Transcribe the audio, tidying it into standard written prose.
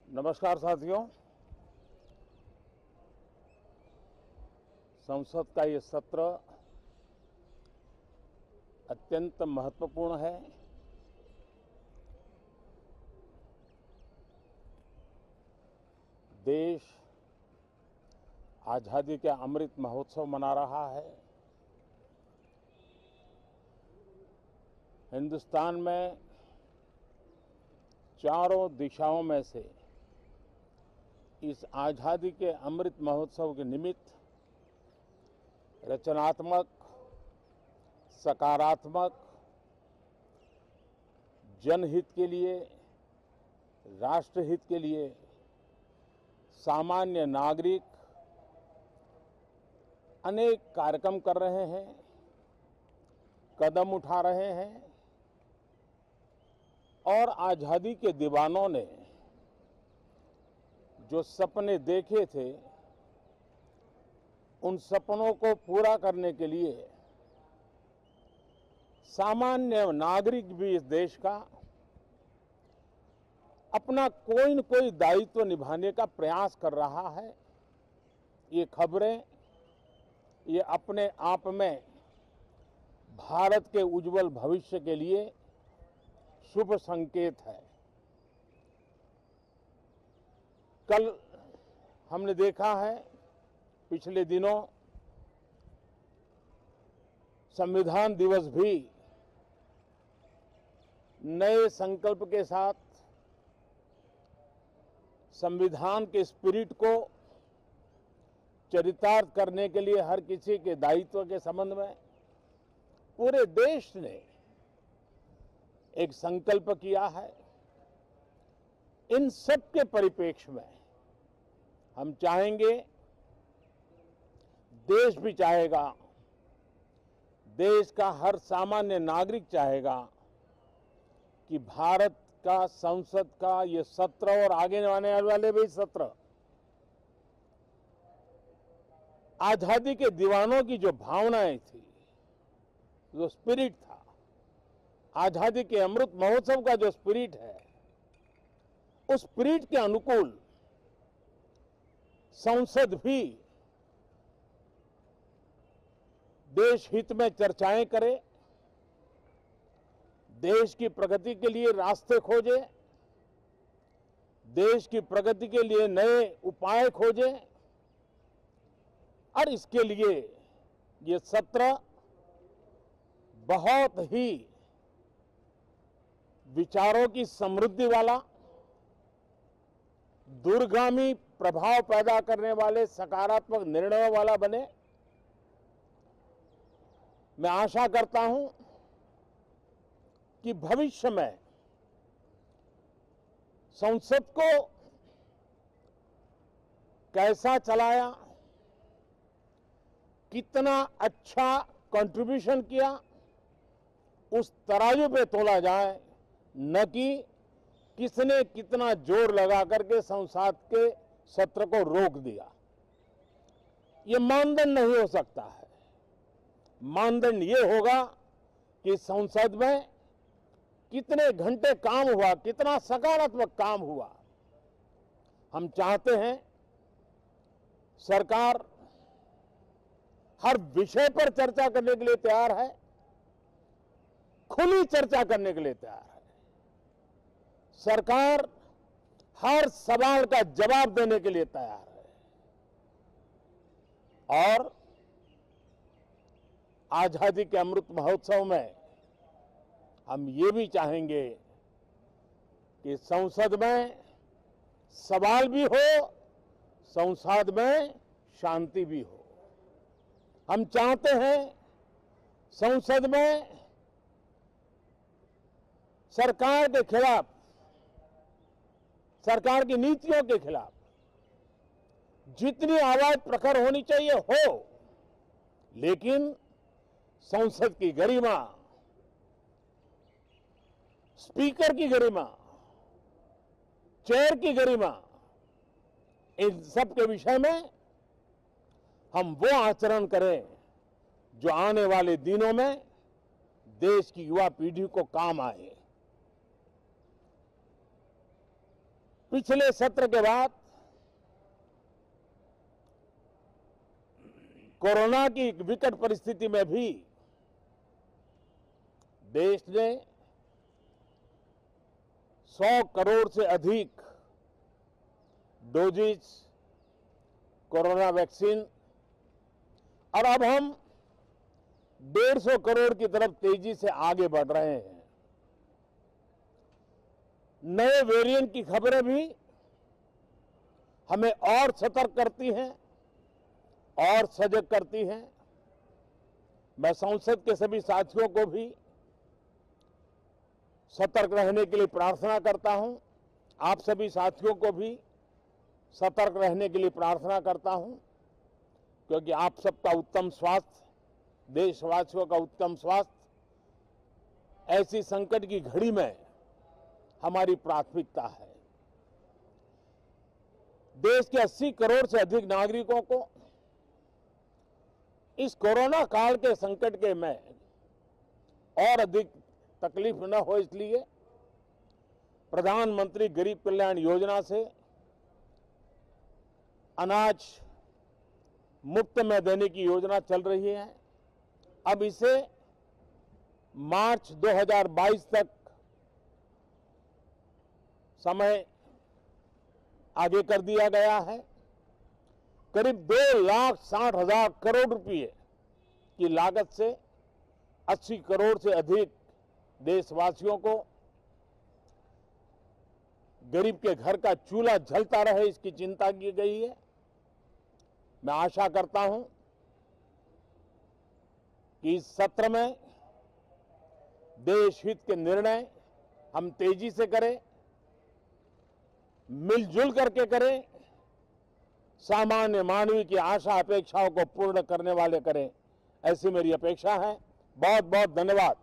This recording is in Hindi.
नमस्कार साथियों। संसद का ये सत्र अत्यंत महत्वपूर्ण है। देश आज़ादी के अमृत महोत्सव मना रहा है। हिंदुस्तान में चारों दिशाओं में से इस आज़ादी के अमृत महोत्सव के निमित्त रचनात्मक, सकारात्मक, जनहित के लिए, राष्ट्रहित के लिए सामान्य नागरिक अनेक कार्यक्रम कर रहे हैं, कदम उठा रहे हैं और आज़ादी के दीवानों ने जो सपने देखे थे उन सपनों को पूरा करने के लिए सामान्य नागरिक भी इस देश का अपना कोई न कोई दायित्व निभाने का प्रयास कर रहा है। ये खबरें ये अपने आप में भारत के उज्जवल भविष्य के लिए शुभ संकेत है। कल हमने देखा है, पिछले दिनों संविधान दिवस भी नए संकल्प के साथ संविधान के स्पिरिट को चरितार्थ करने के लिए हर किसी के दायित्व के संबंध में पूरे देश ने एक संकल्प किया है। इन सब के परिप्रेक्ष्य में हम चाहेंगे, देश भी चाहेगा, देश का हर सामान्य नागरिक चाहेगा कि भारत का संसद का ये सत्र और आगे आने वाले भी सत्र आजादी के दीवानों की जो भावनाएं थी, जो स्पिरिट था, आजादी के अमृत महोत्सव का जो स्पिरिट है, उस स्पिरिट के अनुकूल संसद भी देश हित में चर्चाएं करे, देश की प्रगति के लिए रास्ते खोजे, देश की प्रगति के लिए नए उपाय खोजे और इसके लिए ये सत्र बहुत ही विचारों की समृद्धि वाला, दूरगामी प्रभाव पैदा करने वाले, सकारात्मक निर्णयों वाला बने। मैं आशा करता हूं कि भविष्य में संसद को कैसा चलाया, कितना अच्छा कंट्रीब्यूशन किया, उस तराजू पे तोला जाए, न कि किसने कितना जोर लगा करके संसद के सत्र को रोक दिया। ये मानदंड नहीं हो सकता है। मानदंड ये होगा कि संसद में कितने घंटे काम हुआ, कितना सकारात्मक काम हुआ। हम चाहते हैं सरकार हर विषय पर चर्चा करने के लिए तैयार है, खुली चर्चा करने के लिए तैयार है। सरकार हर सवाल का जवाब देने के लिए तैयार है और आजादी के अमृत महोत्सव में हम ये भी चाहेंगे कि संसद में सवाल भी हो, संसद में शांति भी हो। हम चाहते हैं संसद में सरकार के खिलाफ, सरकार की नीतियों के खिलाफ जितनी आवाज प्रखर होनी चाहिए हो, लेकिन संसद की गरिमा, स्पीकर की गरिमा, चेयर की गरिमा, इन सब के विषय में हम वो आचरण करें जो आने वाले दिनों में देश की युवा पीढ़ी को काम आए। पिछले सत्र के बाद कोरोना की विकट परिस्थिति में भी देश ने 100 करोड़ से अधिक डोजेज कोरोना वैक्सीन और अब हम 150 करोड़ की तरफ तेजी से आगे बढ़ रहे हैं। नए वेरिएंट की खबरें भी हमें और सतर्क करती हैं और सजग करती हैं। मैं संसद के सभी साथियों को भी सतर्क रहने के लिए प्रार्थना करता हूं। आप सभी साथियों को भी सतर्क रहने के लिए प्रार्थना करता हूं, क्योंकि आप सबका उत्तम स्वास्थ्य, देशवासियों का उत्तम स्वास्थ्य ऐसी संकट की घड़ी में हमारी प्राथमिकता है। देश के 80 करोड़ से अधिक नागरिकों को इस कोरोना काल के संकट के में और अधिक तकलीफ न हो, इसलिए प्रधानमंत्री गरीब कल्याण योजना से अनाज मुफ्त में देने की योजना चल रही है। अब इसे मार्च 2022 तक समय आगे कर दिया गया है। करीब 2,60,000 करोड़ रुपए की लागत से 80 करोड़ से अधिक देशवासियों को गरीब के घर का चूल्हा जलता रहे, इसकी चिंता की गई है। मैं आशा करता हूं कि इस सत्र में देश हित के निर्णय हम तेजी से करें, मिलजुल करके करें, सामान्य मानवीय की आशा अपेक्षाओं को पूर्ण करने वाले करें, ऐसी मेरी अपेक्षा है। बहुत बहुत धन्यवाद।